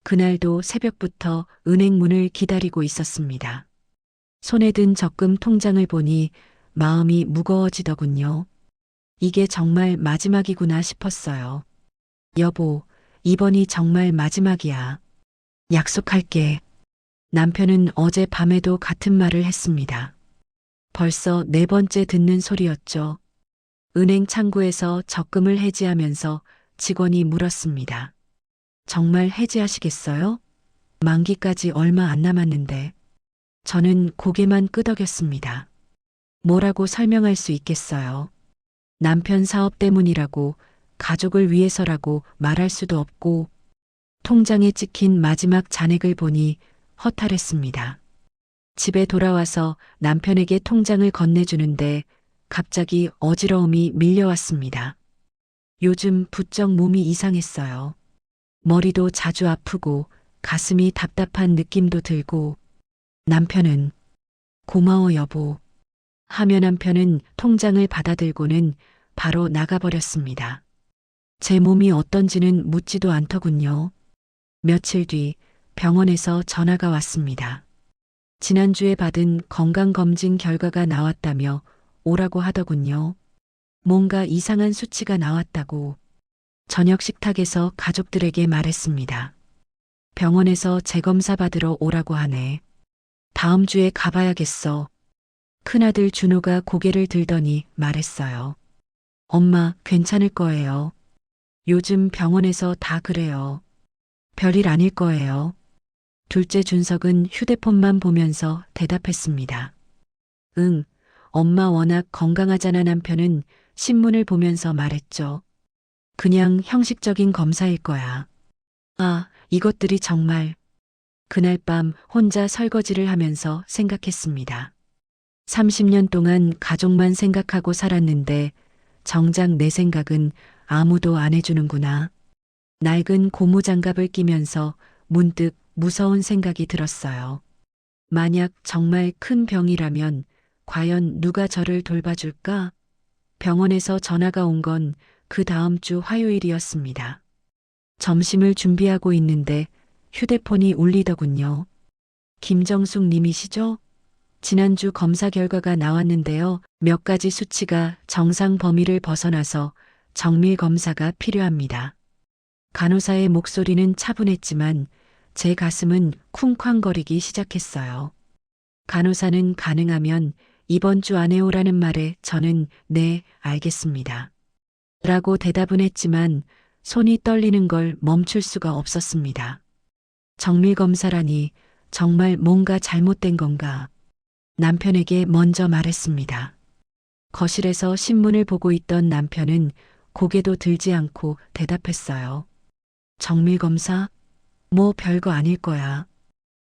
그날도 새벽부터 은행 문을 기다리고 있었습니다. 손에 든 적금 통장을 보니 마음이 무거워지더군요. 이게 정말 마지막이구나 싶었어요. 여보, 이번이 정말 마지막이야. 약속할게. 남편은 어제 밤에도 같은 말을 했습니다. 벌써 네 번째 듣는 소리였죠. 은행 창구에서 적금을 해지하면서 직원이 물었습니다. 정말 해지하시겠어요? 만기까지 얼마 안 남았는데. 저는 고개만 끄덕였습니다. 뭐라고 설명할 수 있겠어요. 남편 사업 때문이라고, 가족을 위해서라고 말할 수도 없고, 통장에 찍힌 마지막 잔액을 보니 허탈했습니다. 집에 돌아와서 남편에게 통장을 건네주는데 갑자기 어지러움이 밀려왔습니다. 요즘 부쩍 몸이 이상했어요. 머리도 자주 아프고 가슴이 답답한 느낌도 들고 남편은 고마워 여보 하며 남편은 통장을 받아들고는 바로 나가버렸습니다. 제 몸이 어떤지는 묻지도 않더군요. 며칠 뒤 병원에서 전화가 왔습니다. 지난주에 받은 건강검진 결과가 나왔다며 오라고 하더군요. 뭔가 이상한 수치가 나왔다고 저녁 식탁에서 가족들에게 말했습니다. 병원에서 재검사 받으러 오라고 하네. 다음 주에 가봐야겠어. 큰아들 준호가 고개를 들더니 말했어요. 엄마, 괜찮을 거예요. 요즘 병원에서 다 그래요. 별일 아닐 거예요. 둘째 준석은 휴대폰만 보면서 대답했습니다. 응, 엄마 워낙 건강하잖아. 남편은 신문을 보면서 말했죠. 그냥 형식적인 검사일 거야. 아, 이것들이 정말. 그날 밤 혼자 설거지를 하면서 생각했습니다. 30년 동안 가족만 생각하고 살았는데 정작 내 생각은 아무도 안 해주는구나. 낡은 고무장갑을 끼면서 문득 무서운 생각이 들었어요. 만약 정말 큰 병이라면 과연 누가 저를 돌봐줄까? 병원에서 전화가 온 건 그 다음 주 화요일이었습니다. 점심을 준비하고 있는데 휴대폰이 울리더군요. 김정숙 님이시죠? 지난주 검사 결과가 나왔는데요. 몇 가지 수치가 정상 범위를 벗어나서 정밀 검사가 필요합니다. 간호사의 목소리는 차분했지만 제 가슴은 쿵쾅거리기 시작했어요. 간호사는 가능하면 이번 주 안에 오라는 말에 저는 네, 알겠습니다. 라고 대답은 했지만 손이 떨리는 걸 멈출 수가 없었습니다. 정밀검사라니 정말 뭔가 잘못된 건가? 남편에게 먼저 말했습니다. 거실에서 신문을 보고 있던 남편은 고개도 들지 않고 대답했어요. 정밀검사? 뭐 별거 아닐 거야.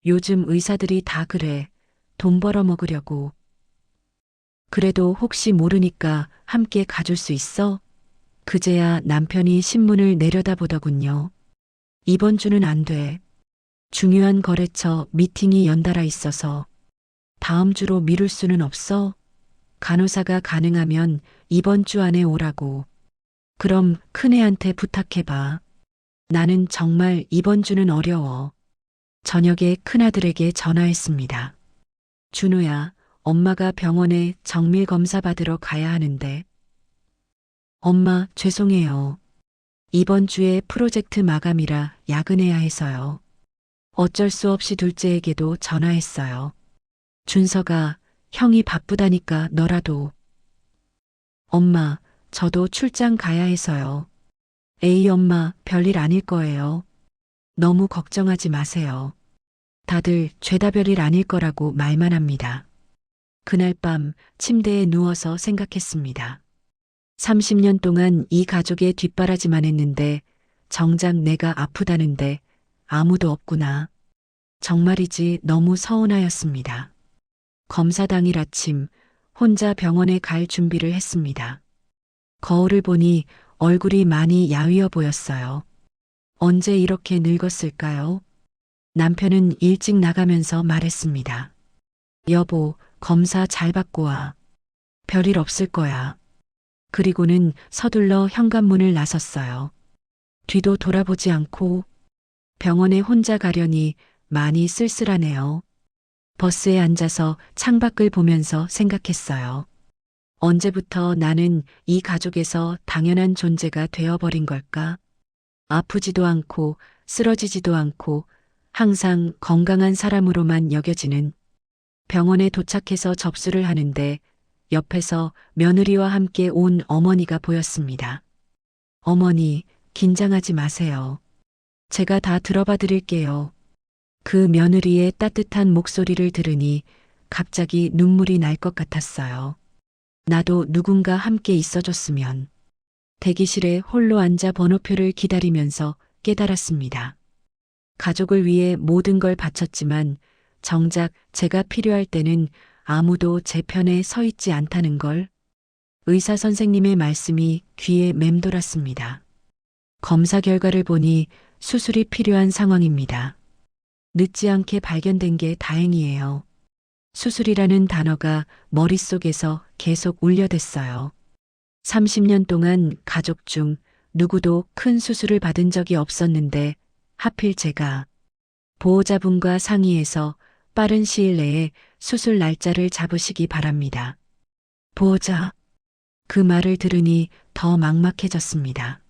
요즘 의사들이 다 그래. 돈 벌어 먹으려고. 그래도 혹시 모르니까 함께 가줄 수 있어? 그제야 남편이 신문을 내려다보더군요. 이번 주는 안 돼. 중요한 거래처 미팅이 연달아 있어서 다음 주로 미룰 수는 없어. 간호사가 가능하면 이번 주 안에 오라고. 그럼 큰애한테 부탁해봐. 나는 정말 이번 주는 어려워. 저녁에 큰아들에게 전화했습니다. 준호야, 엄마가 병원에 정밀 검사 받으러 가야 하는데. 엄마, 죄송해요. 이번 주에 프로젝트 마감이라 야근해야 해서요. 어쩔 수 없이 둘째에게도 전화했어요. 준서가 형이 바쁘다니까 너라도. 엄마, 저도 출장 가야 해서요. 에이 엄마, 별일 아닐 거예요. 너무 걱정하지 마세요. 다들 죄다 별일 아닐 거라고 말만 합니다. 그날 밤 침대에 누워서 생각했습니다. 30년 동안 이 가족의 뒷바라지만 했는데 정작 내가 아프다는데 아무도 없구나. 정말이지 너무 서운하였습니다. 검사 당일 아침 혼자 병원에 갈 준비를 했습니다. 거울을 보니 얼굴이 많이 야위어 보였어요. 언제 이렇게 늙었을까요? 남편은 일찍 나가면서 말했습니다. 여보, 검사 잘 받고 와. 별일 없을 거야. 그리고는 서둘러 현관문을 나섰어요. 뒤도 돌아보지 않고 병원에 혼자 가려니 많이 쓸쓸하네요. 버스에 앉아서 창밖을 보면서 생각했어요. 언제부터 나는 이 가족에서 당연한 존재가 되어버린 걸까? 아프지도 않고 쓰러지지도 않고 항상 건강한 사람으로만 여겨지는. 병원에 도착해서 접수를 하는데 옆에서 며느리와 함께 온 어머니가 보였습니다. 어머니, 긴장하지 마세요. 제가 다 들어봐 드릴게요. 그 며느리의 따뜻한 목소리를 들으니 갑자기 눈물이 날 것 같았어요. 나도 누군가 함께 있어줬으면. 대기실에 홀로 앉아 번호표를 기다리면서 깨달았습니다. 가족을 위해 모든 걸 바쳤지만 정작 제가 필요할 때는 아무도 제 편에 서 있지 않다는 걸. 의사 선생님의 말씀이 귀에 맴돌았습니다. 검사 결과를 보니 수술이 필요한 상황입니다. 늦지 않게 발견된 게 다행이에요. 수술이라는 단어가 머릿속에서 계속 울려댔어요. 30년 동안 가족 중 누구도 큰 수술을 받은 적이 없었는데 하필 제가. 보호자분과 상의해서 빠른 시일 내에 수술 날짜를 잡으시기 바랍니다. 보호자. 그 말을 들으니 더 막막해졌습니다.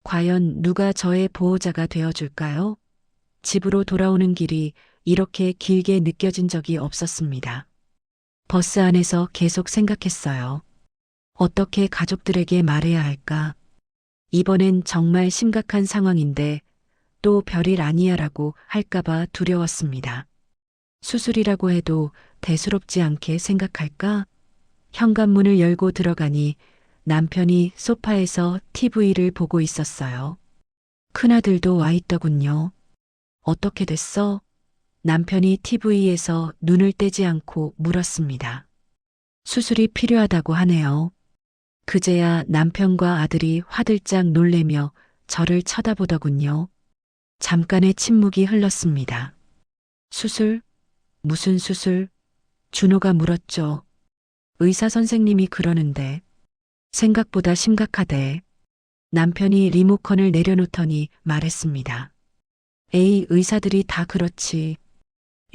과연 누가 저의 보호자가 되어줄까요? 집으로 돌아오는 길이 이렇게 길게 느껴진 적이 없었습니다. 버스 안에서 계속 생각했어요. 어떻게 가족들에게 말해야 할까? 이번엔 정말 심각한 상황인데 또 별일 아니야라고 할까봐 두려웠습니다. 수술이라고 해도 대수롭지 않게 생각할까? 현관문을 열고 들어가니 남편이 소파에서 TV를 보고 있었어요. 큰아들도 와 있더군요. 어떻게 됐어? 남편이 TV에서 눈을 떼지 않고 물었습니다. 수술이 필요하다고 하네요. 그제야 남편과 아들이 화들짝 놀래며 저를 쳐다보더군요. 잠깐의 침묵이 흘렀습니다. 수술? 무슨 수술? 준호가 물었죠. 의사 선생님이 그러는데. 생각보다 심각하대. 남편이 리모컨을 내려놓더니 말했습니다. 에이, 의사들이 다 그렇지.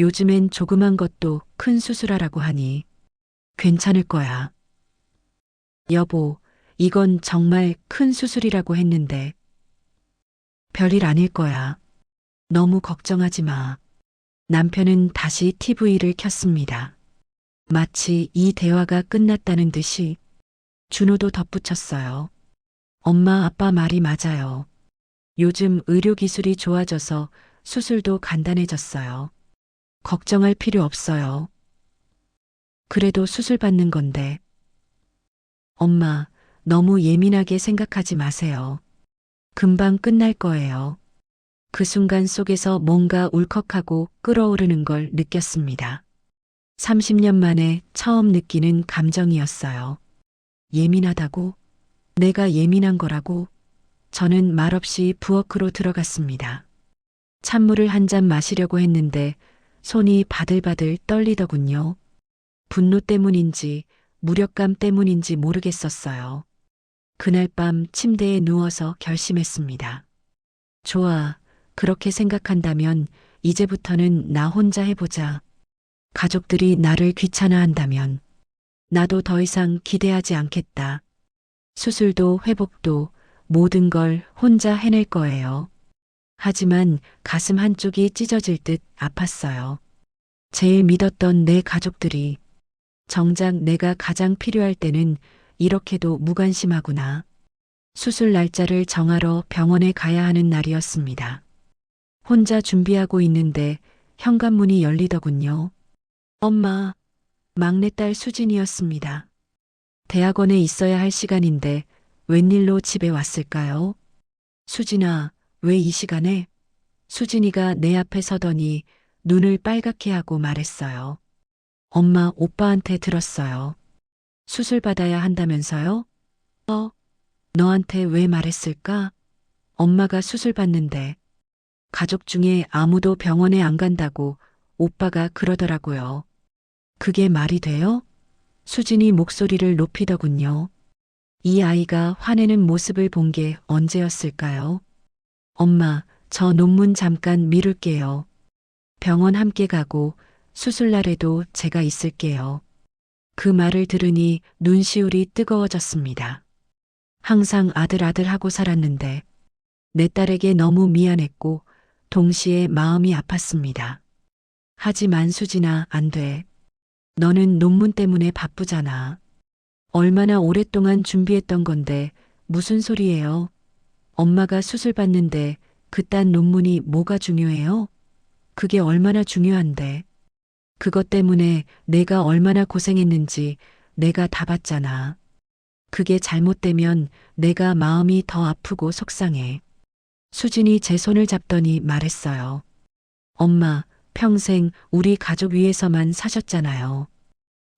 요즘엔 조그만 것도 큰 수술하라고 하니. 괜찮을 거야. 여보, 이건 정말 큰 수술이라고 했는데. 별일 아닐 거야. 너무 걱정하지 마. 남편은 다시 TV를 켰습니다. 마치 이 대화가 끝났다는 듯이. 준호도 덧붙였어요. 엄마, 아빠 말이 맞아요. 요즘 의료기술이 좋아져서 수술도 간단해졌어요. 걱정할 필요 없어요. 그래도 수술 받는 건데. 엄마, 너무 예민하게 생각하지 마세요. 금방 끝날 거예요. 그 순간 속에서 뭔가 울컥하고 끓어오르는 걸 느꼈습니다. 30년 만에 처음 느끼는 감정이었어요. 예민하다고? 내가 예민한 거라고? 저는 말없이 부엌으로 들어갔습니다. 찬물을 한 잔 마시려고 했는데 손이 바들바들 떨리더군요. 분노 때문인지 무력감 때문인지 모르겠었어요. 그날 밤 침대에 누워서 결심했습니다. 좋아, 그렇게 생각한다면 이제부터는 나 혼자 해보자. 가족들이 나를 귀찮아한다면 나도 더 이상 기대하지 않겠다. 수술도 회복도 모든 걸 혼자 해낼 거예요. 하지만 가슴 한쪽이 찢어질 듯 아팠어요. 제일 믿었던 내 가족들이 정작 내가 가장 필요할 때는 이렇게도 무관심하구나. 수술 날짜를 정하러 병원에 가야 하는 날이었습니다. 혼자 준비하고 있는데 현관문이 열리더군요. 엄마, 막내딸 수진이었습니다. 대학원에 있어야 할 시간인데 웬일로 집에 왔을까요? 수진아, 왜 이 시간에? 수진이가 내 앞에 서더니 눈을 빨갛게 하고 말했어요. 엄마, 오빠한테 들었어요. 수술 받아야 한다면서요? 너한테 왜 말했을까? 엄마가 수술 받는데 가족 중에 아무도 병원에 안 간다고 오빠가 그러더라고요. 그게 말이 돼요? 수진이 목소리를 높이더군요. 이 아이가 화내는 모습을 본 게 언제였을까요? 엄마, 저 논문 잠깐 미룰게요. 병원 함께 가고 수술날에도 제가 있을게요. 그 말을 들으니 눈시울이 뜨거워졌습니다. 항상 아들 하고 살았는데 내 딸에게 너무 미안했고 동시에 마음이 아팠습니다. 하지만 수진아, 안 돼. 너는 논문 때문에 바쁘잖아. 얼마나 오랫동안 준비했던 건데 무슨 소리예요? 엄마가 수술 받는데 그딴 논문이 뭐가 중요해요? 그게 얼마나 중요한데. 그것 때문에 내가 얼마나 고생했는지 내가 다 봤잖아. 그게 잘못되면 내가 마음이 더 아프고 속상해. 수진이 제 손을 잡더니 말했어요. 엄마, 평생 우리 가족 위해서만 사셨잖아요.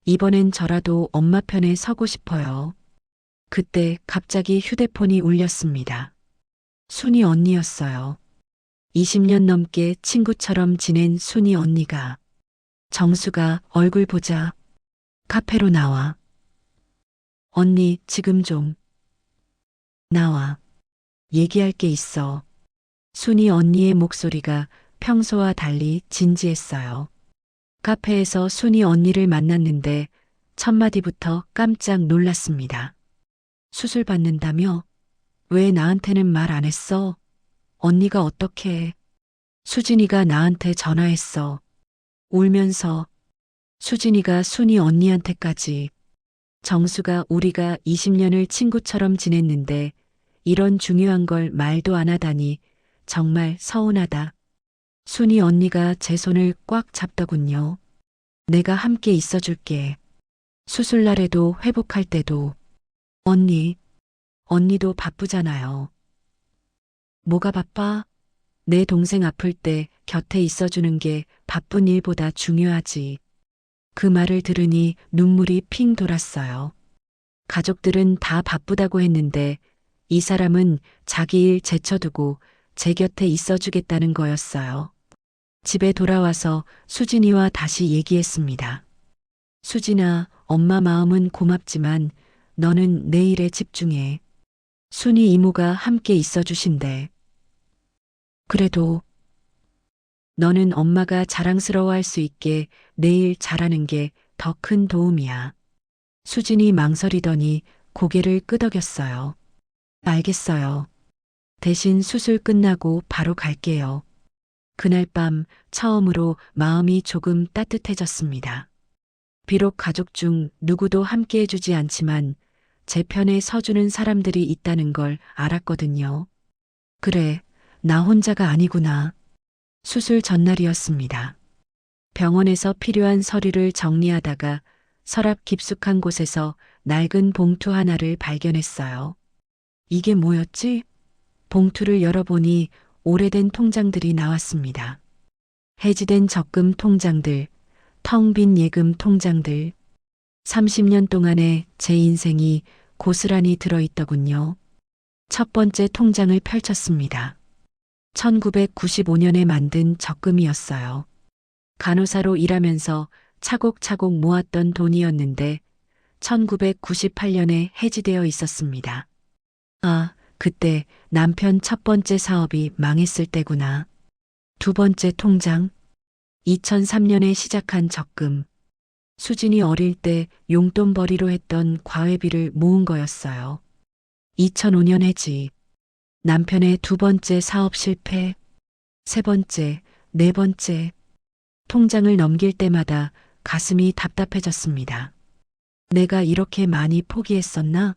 이번엔 저라도 엄마 편에 서고 싶어요. 그때 갑자기 휴대폰이 울렸습니다. 순이 언니였어요. 20년 넘게 친구처럼 지낸 순이 언니가. 정수가, 얼굴 보자. 카페로 나와. 언니, 지금 좀. 나와. 얘기할 게 있어. 순이 언니의 목소리가 평소와 달리 진지했어요. 카페에서 순이 언니를 만났는데 첫 마디부터 깜짝 놀랐습니다. 수술 받는다며? 왜 나한테는 말 안 했어? 언니가 어떻게 해? 수진이가 나한테 전화했어. 울면서. 수진이가 순이 언니한테까지. 정수가 우리가 20년을 친구처럼 지냈는데 이런 중요한 걸 말도 안 하다니 정말 서운하다. 순이 언니가 제 손을 꽉 잡더군요. 내가 함께 있어줄게. 수술날에도 회복할 때도. 언니, 언니도 바쁘잖아요. 뭐가 바빠? 내 동생 아플 때 곁에 있어주는 게 바쁜 일보다 중요하지. 그 말을 들으니 눈물이 핑 돌았어요. 가족들은 다 바쁘다고 했는데 이 사람은 자기 일 제쳐두고 제 곁에 있어주겠다는 거였어요. 집에 돌아와서 수진이와 다시 얘기했습니다. 수진아, 엄마 마음은 고맙지만 너는 내 일에 집중해. 순이 이모가 함께 있어주신대. 그래도 너는 엄마가 자랑스러워할 수 있게 내 일 잘하는 게 더 큰 도움이야. 수진이 망설이더니 고개를 끄덕였어요. 알겠어요. 대신 수술 끝나고 바로 갈게요. 그날 밤 처음으로 마음이 조금 따뜻해졌습니다. 비록 가족 중 누구도 함께 해주지 않지만 제 편에 서주는 사람들이 있다는 걸 알았거든요. 그래, 나 혼자가 아니구나. 수술 전날이었습니다. 병원에서 필요한 서류를 정리하다가 서랍 깊숙한 곳에서 낡은 봉투 하나를 발견했어요. 이게 뭐였지? 봉투를 열어보니 오래된 통장들이 나왔습니다. 해지된 적금 통장들, 텅 빈 예금 통장들. 30년 동안의 제 인생이 고스란히 들어있더군요. 첫 번째 통장을 펼쳤습니다. 1995년에 만든 적금이었어요. 간호사로 일하면서 차곡차곡 모았던 돈이었는데 1998년에 해지되어 있었습니다. 아, 그때 남편 첫 번째 사업이 망했을 때구나. 두 번째 통장. 2003년에 시작한 적금. 수진이 어릴 때 용돈벌이로 했던 과외비를 모은 거였어요. 2005년 해지. 남편의 두 번째 사업 실패. 세 번째, 네 번째. 통장을 넘길 때마다 가슴이 답답해졌습니다. 내가 이렇게 많이 포기했었나?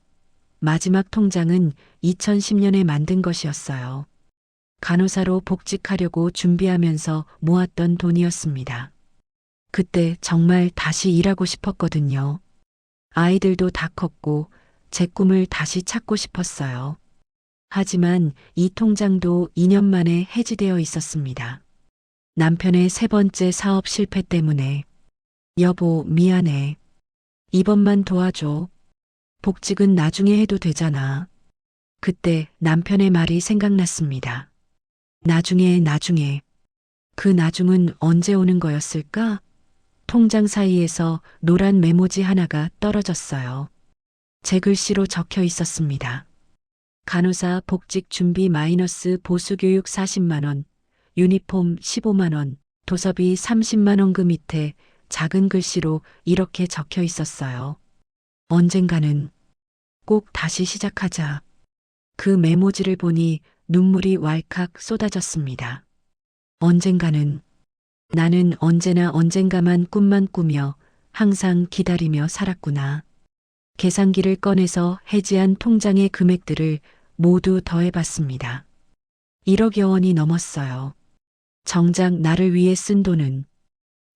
마지막 통장은 2010년에 만든 것이었어요. 간호사로 복직하려고 준비하면서 모았던 돈이었습니다. 그때 정말 다시 일하고 싶었거든요. 아이들도 다 컸고 제 꿈을 다시 찾고 싶었어요. 하지만 이 통장도 2년 만에 해지되어 있었습니다. 남편의 세 번째 사업 실패 때문에. 여보, 미안해. 이번만 도와줘. 복직은 나중에 해도 되잖아. 그때 남편의 말이 생각났습니다. 나중에. 그 나중은 언제 오는 거였을까? 통장 사이에서 노란 메모지 하나가 떨어졌어요. 제 글씨로 적혀 있었습니다. 간호사 복직 준비 마이너스 보수교육 40만 원, 유니폼 15만 원, 도서비 30만 원. 그 밑에 작은 글씨로 이렇게 적혀 있었어요. 언젠가는 꼭 다시 시작하자. 그 메모지를 보니 눈물이 왈칵 쏟아졌습니다. 언젠가는 나는 언제나 언젠가만 꿈만 꾸며 항상 기다리며 살았구나. 계산기를 꺼내서 해지한 통장의 금액들을 모두 더해봤습니다. 1억여 원이 넘었어요. 정작 나를 위해 쓴 돈은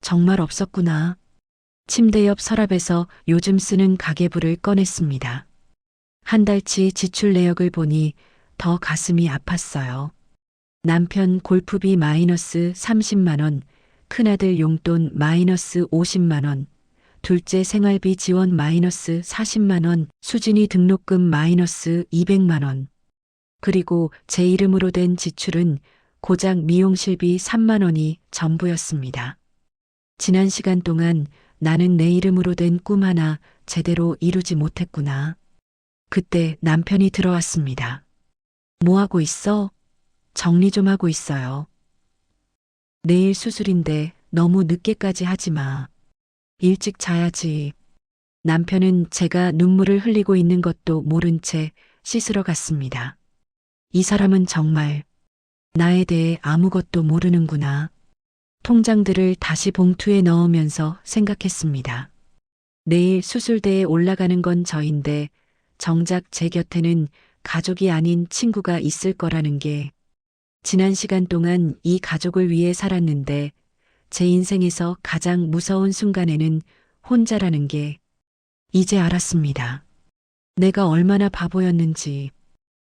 정말 없었구나. 침대 옆 서랍에서 요즘 쓰는 가계부를 꺼냈습니다. 한 달치 지출 내역을 보니 더 가슴이 아팠어요. 남편 골프비 마이너스 30만 원, 큰아들 용돈 마이너스 50만 원, 둘째 생활비 지원 마이너스 40만 원, 수진이 등록금 마이너스 200만 원. 그리고 제 이름으로 된 지출은 고작 미용실비 3만 원이 전부였습니다. 지난 시간 동안 나는 내 이름으로 된 꿈 하나 제대로 이루지 못했구나. 그때 남편이 들어왔습니다. 뭐 하고 있어? 정리 좀 하고 있어요. 내일 수술인데 너무 늦게까지 하지 마. 일찍 자야지. 남편은 제가 눈물을 흘리고 있는 것도 모른 채 씻으러 갔습니다. 이 사람은 정말 나에 대해 아무것도 모르는구나. 통장들을 다시 봉투에 넣으면서 생각했습니다. 내일 수술대에 올라가는 건 저인데 정작 제 곁에는 가족이 아닌 친구가 있을 거라는 게, 지난 시간 동안 이 가족을 위해 살았는데 제 인생에서 가장 무서운 순간에는 혼자라는 게 이제 알았습니다. 내가 얼마나 바보였는지.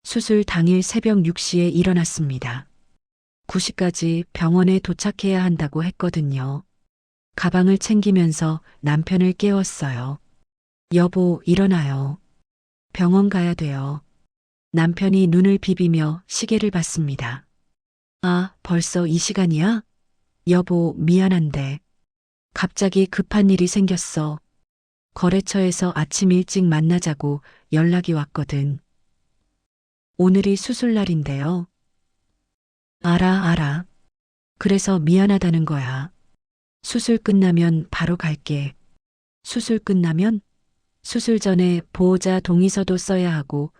수술 당일 새벽 6시에 일어났습니다. 9시까지 병원에 도착해야 한다고 했거든요. 가방을 챙기면서 남편을 깨웠어요. 여보, 일어나요. 병원 가야 돼요. 남편이 눈을 비비며 시계를 봤습니다. 아, 벌써 이 시간이야? 여보, 미안한데. 갑자기 급한 일이 생겼어. 거래처에서 아침 일찍 만나자고 연락이 왔거든. 오늘이 수술날인데요. 알아. 그래서 미안하다는 거야. 수술 끝나면 바로 갈게. 수술 끝나면? 수술 전에 보호자 동의서도 써야 하고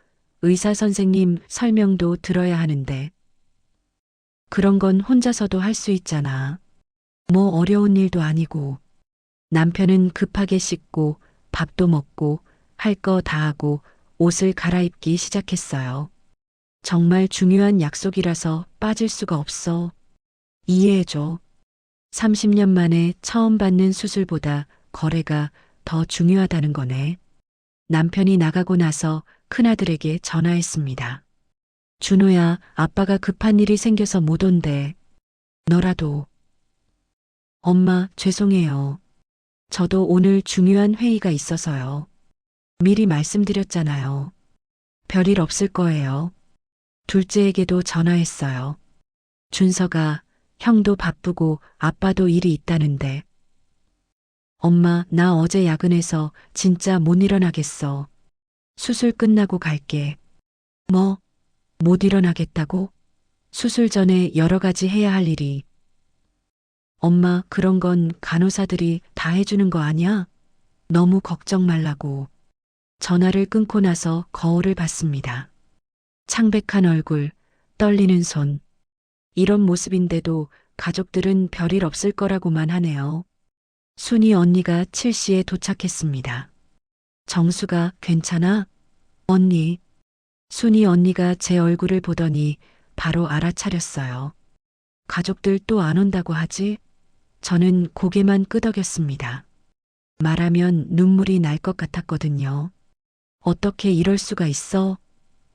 의사 선생님 설명도 들어야 하는데. 그런 건 혼자서도 할 수 있잖아. 뭐 어려운 일도 아니고. 남편은 급하게 씻고 밥도 먹고 할 거 다 하고 옷을 갈아입기 시작했어요. 정말 중요한 약속이라서 빠질 수가 없어. 이해해줘. 30년 만에 처음 받는 수술보다 거래가 더 중요하다는 거네. 남편이 나가고 나서 큰아들에게 전화했습니다. 준호야, 아빠가 급한 일이 생겨서 못 온대. 너라도. 엄마, 죄송해요. 저도 오늘 중요한 회의가 있어서요. 미리 말씀드렸잖아요. 별일 없을 거예요. 둘째에게도 전화했어요. 준서가, 형도 바쁘고 아빠도 일이 있다는데. 엄마, 나 어제 야근해서 진짜 못 일어나겠어. 수술 끝나고 갈게. 뭐? 못 일어나겠다고? 수술 전에 여러 가지 해야 할 일이. 엄마, 그런 건 간호사들이 다 해주는 거 아니야? 너무 걱정 말라고. 전화를 끊고 나서 거울을 봤습니다. 창백한 얼굴, 떨리는 손. 이런 모습인데도 가족들은 별일 없을 거라고만 하네요. 순이 언니가 7시에 도착했습니다. 정수가 괜찮아? 언니. 순이 언니가 제 얼굴을 보더니 바로 알아차렸어요. 가족들 또 안 온다고 하지? 저는 고개만 끄덕였습니다. 말하면 눈물이 날 것 같았거든요. 어떻게 이럴 수가 있어?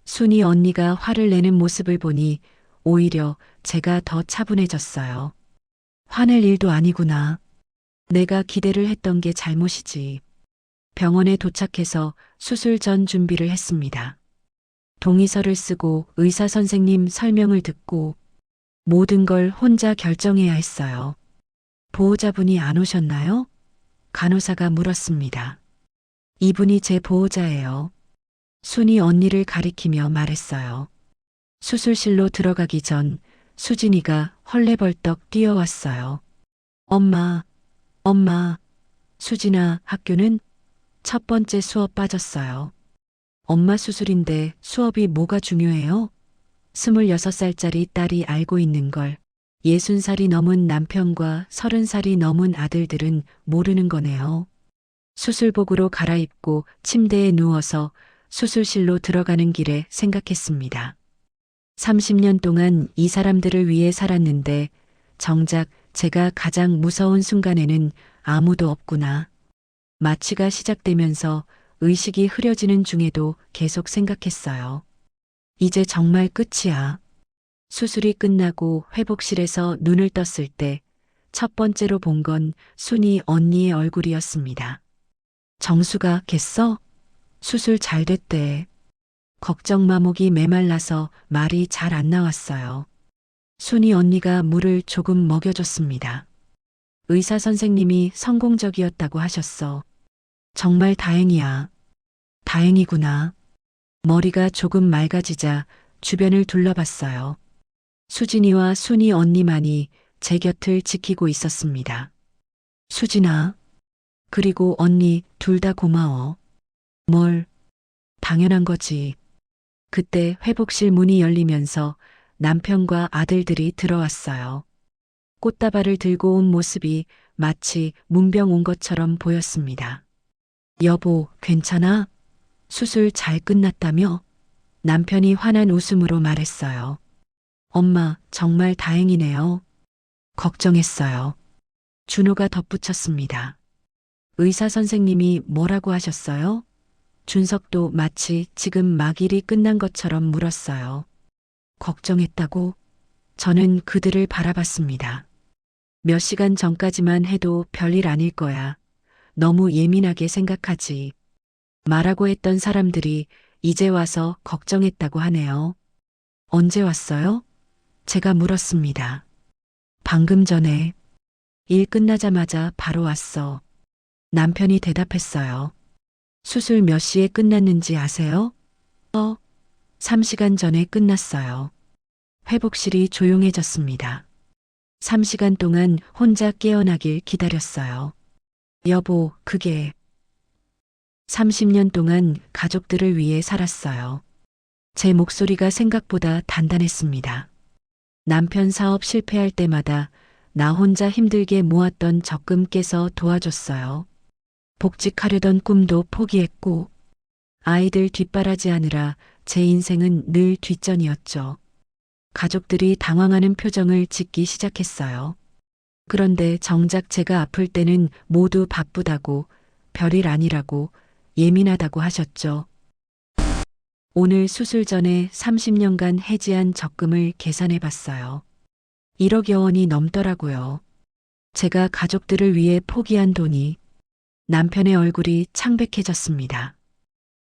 순이 언니가 화를 내는 모습을 보니 오히려 제가 더 차분해졌어요. 화낼 일도 아니구나. 내가 기대를 했던 게 잘못이지. 병원에 도착해서 수술 전 준비를 했습니다. 동의서를 쓰고 의사 선생님 설명을 듣고 모든 걸 혼자 결정해야 했어요. 보호자분이 안 오셨나요? 간호사가 물었습니다. 이분이 제 보호자예요. 순이 언니를 가리키며 말했어요. 수술실로 들어가기 전 수진이가 헐레벌떡 뛰어왔어요. 엄마, 엄마, 수진아, 학교는? 첫 번째 수업 빠졌어요. 엄마 수술인데 수업이 뭐가 중요해요? 26살짜리 딸이 알고 있는 걸 60살이 넘은 남편과 30살이 넘은 아들들은 모르는 거네요. 수술복으로 갈아입고 침대에 누워서 수술실로 들어가는 길에 생각했습니다. 30년 동안 이 사람들을 위해 살았는데 정작 제가 가장 무서운 순간에는 아무도 없구나. 마취가 시작되면서 의식이 흐려지는 중에도 계속 생각했어요. 이제 정말 끝이야. 수술이 끝나고 회복실에서 눈을 떴을 때 첫 번째로 본 건 순이 언니의 얼굴이었습니다. 정수가 겠어? 수술 잘 됐대. 걱정 마목이 메말라서 말이 잘 안 나왔어요. 순이 언니가 물을 조금 먹여줬습니다. 의사 선생님이 성공적이었다고 하셨어. 정말 다행이야. 다행이구나. 머리가 조금 맑아지자 주변을 둘러봤어요. 수진이와 순이 언니만이 제 곁을 지키고 있었습니다. 수진아, 그리고 언니 둘 다 고마워. 뭘? 당연한 거지. 그때 회복실 문이 열리면서 남편과 아들들이 들어왔어요. 꽃다발을 들고 온 모습이 마치 문병 온 것처럼 보였습니다. 여보, 괜찮아? 수술 잘 끝났다며? 남편이 환한 웃음으로 말했어요. 엄마, 정말 다행이네요. 걱정했어요. 준호가 덧붙였습니다. 의사 선생님이 뭐라고 하셨어요? 준석도 마치 지금 막일이 끝난 것처럼 물었어요. 걱정했다고? 저는 그들을 바라봤습니다. 몇 시간 전까지만 해도 별일 아닐 거야. 너무 예민하게 생각하지. 말하고 했던 사람들이 이제 와서 걱정했다고 하네요. 언제 왔어요? 제가 물었습니다. 방금 전에. 일 끝나자마자 바로 왔어. 남편이 대답했어요. 수술 몇 시에 끝났는지 아세요? 3시간 전에 끝났어요. 회복실이 조용해졌습니다. 3시간 동안 혼자 깨어나길 기다렸어요. 여보, 그게 30년 동안 가족들을 위해 살았어요. 제 목소리가 생각보다 단단했습니다. 남편 사업 실패할 때마다 나 혼자 힘들게 모았던 적금 깨서 도와줬어요. 복직하려던 꿈도 포기했고 아이들 뒷바라지하느라 제 인생은 늘 뒷전이었죠. 가족들이 당황하는 표정을 짓기 시작했어요. 그런데 정작 제가 아플 때는 모두 바쁘다고, 별일 아니라고, 예민하다고 하셨죠. 오늘 수술 전에 30년간 해지한 적금을 계산해 봤어요. 1억여 원이 넘더라고요. 제가 가족들을 위해 포기한 돈이. 남편의 얼굴이 창백해졌습니다.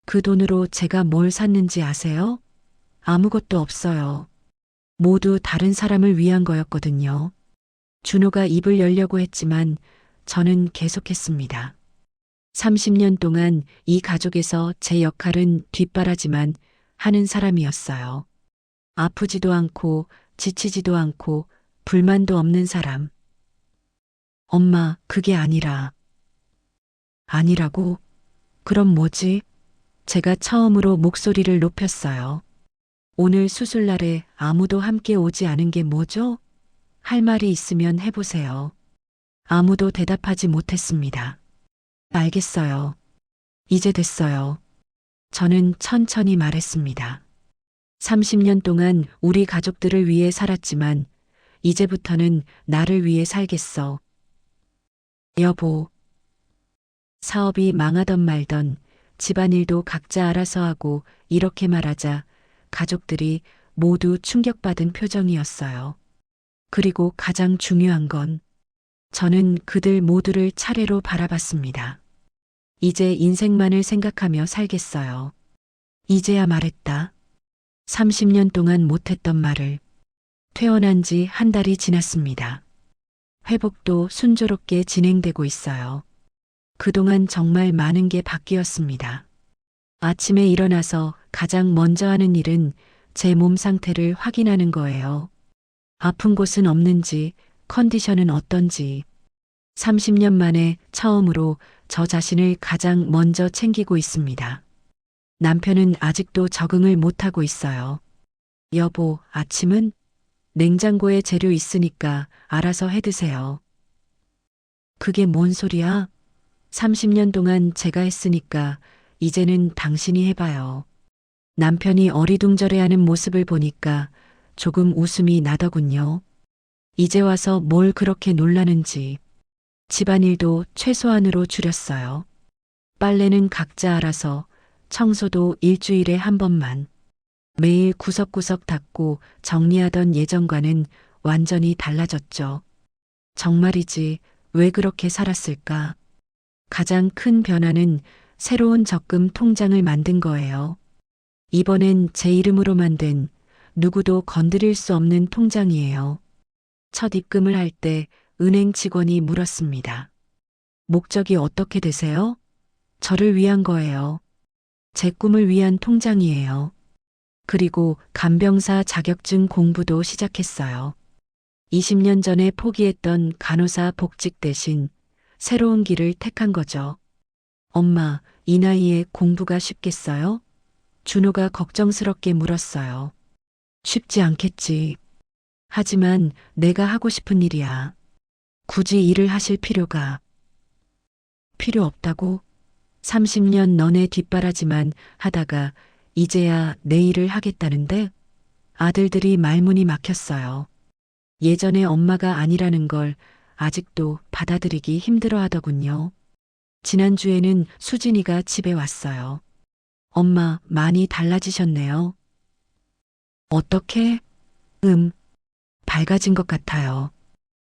그 돈으로 제가 뭘 샀는지 아세요? 아무것도 없어요. 모두 다른 사람을 위한 거였거든요. 준호가 입을 열려고 했지만 저는 계속했습니다. 30년 동안 이 가족에서 제 역할은 뒷바라지만 하는 사람이었어요. 아프지도 않고 지치지도 않고 불만도 없는 사람. 엄마, 그게 아니라고? 그럼 뭐지? 제가 처음으로 목소리를 높였어요. 오늘 수술날에 아무도 함께 오지 않은 게 뭐죠? 할 말이 있으면 해보세요. 아무도 대답하지 못했습니다. 알겠어요. 이제 됐어요. 저는 천천히 말했습니다. 30년 동안 우리 가족들을 위해 살았지만 이제부터는 나를 위해 살겠어. 여보. 사업이 망하던 말던 집안일도 각자 알아서 하고 이렇게 말하자 가족들이 모두 충격받은 표정이었어요. 그리고 가장 중요한 건 저는 그들 모두를 차례로 바라봤습니다. 이제 인생만을 생각하며 살겠어요. 이제야 말했다. 30년 동안 못했던 말을. 퇴원한 지 한 달이 지났습니다. 회복도 순조롭게 진행되고 있어요. 그동안 정말 많은 게 바뀌었습니다. 아침에 일어나서 가장 먼저 하는 일은 제 몸 상태를 확인하는 거예요. 아픈 곳은 없는지, 컨디션은 어떤지. 30년 만에 처음으로 저 자신을 가장 먼저 챙기고 있습니다. 남편은 아직도 적응을 못하고 있어요. 여보, 아침은? 냉장고에 재료 있으니까 알아서 해 드세요. 그게 뭔 소리야? 30년 동안 제가 했으니까 이제는 당신이 해봐요. 남편이 어리둥절해하는 모습을 보니까 조금 웃음이 나더군요. 이제 와서 뭘 그렇게 놀라는지. 집안일도 최소한으로 줄였어요. 빨래는 각자 알아서, 청소도 일주일에 한 번만. 매일 구석구석 닦고 정리하던 예전과는 완전히 달라졌죠. 정말이지, 왜 그렇게 살았을까? 가장 큰 변화는 새로운 적금 통장을 만든 거예요. 이번엔 제 이름으로 만든 누구도 건드릴 수 없는 통장이에요. 첫 입금을 할 때 은행 직원이 물었습니다. 목적이 어떻게 되세요? 저를 위한 거예요. 제 꿈을 위한 통장이에요. 그리고 간병사 자격증 공부도 시작했어요. 20년 전에 포기했던 간호사 복직 대신 새로운 길을 택한 거죠. 엄마, 이 나이에 공부가 쉽겠어요? 준호가 걱정스럽게 물었어요. 쉽지 않겠지. 하지만 내가 하고 싶은 일이야. 굳이 일을 하실 필요 없다고? 30년 너네 뒷바라지만 하다가 이제야 내 일을 하겠다는데? 아들들이 말문이 막혔어요. 예전에 엄마가 아니라는 걸 아직도 받아들이기 힘들어 하더군요. 지난주에는 수진이가 집에 왔어요. 엄마, 많이 달라지셨네요. 어떻게? 밝아진 것 같아요.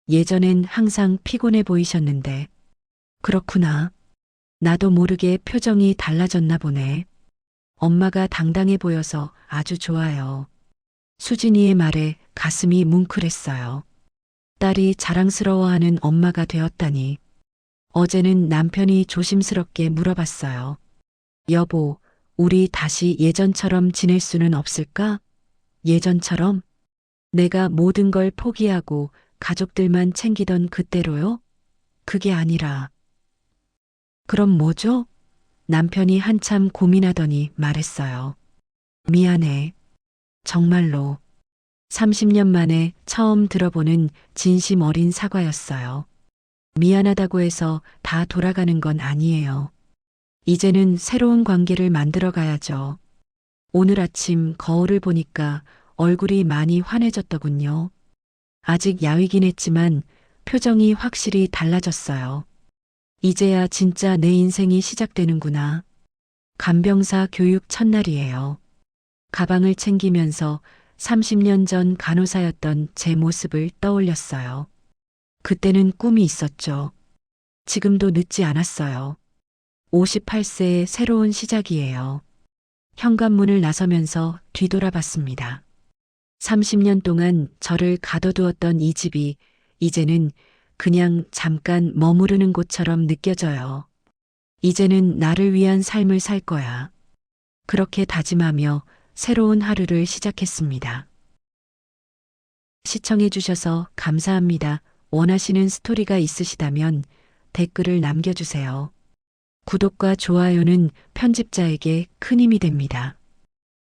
예전엔 항상 피곤해 보이셨는데. 그렇구나. 나도 모르게 표정이 달라졌나 보네. 엄마가 당당해 보여서 아주 좋아요. 수진이의 말에 가슴이 뭉클했어요. 딸이 자랑스러워하는 엄마가 되었다니. 어제는 남편이 조심스럽게 물어봤어요. 여보, 우리 다시 예전처럼 지낼 수는 없을까? 예전처럼? 내가 모든 걸 포기하고 가족들만 챙기던 그때로요? 그게 아니라. 그럼 뭐죠? 남편이 한참 고민하더니 말했어요. 미안해. 정말로. 30년 만에 처음 들어보는 진심 어린 사과였어요. 미안하다고 해서 다 돌아가는 건 아니에요. 이제는 새로운 관계를 만들어 가야죠. 오늘 아침 거울을 보니까 얼굴이 많이 환해졌더군요. 아직 야위긴 했지만 표정이 확실히 달라졌어요. 이제야 진짜 내 인생이 시작되는구나. 간병사 교육 첫날이에요. 가방을 챙기면서 30년 전 간호사였던 제 모습을 떠올렸어요. 그때는 꿈이 있었죠. 지금도 늦지 않았어요. 58세의 새로운 시작이에요. 현관문을 나서면서 뒤돌아봤습니다. 30년 동안 저를 가둬두었던 이 집이 이제는 그냥 잠깐 머무르는 곳처럼 느껴져요. 이제는 나를 위한 삶을 살 거야. 그렇게 다짐하며 새로운 하루를 시작했습니다. 시청해주셔서 감사합니다. 원하시는 스토리가 있으시다면 댓글을 남겨주세요. 구독과 좋아요는 편집자에게 큰 힘이 됩니다.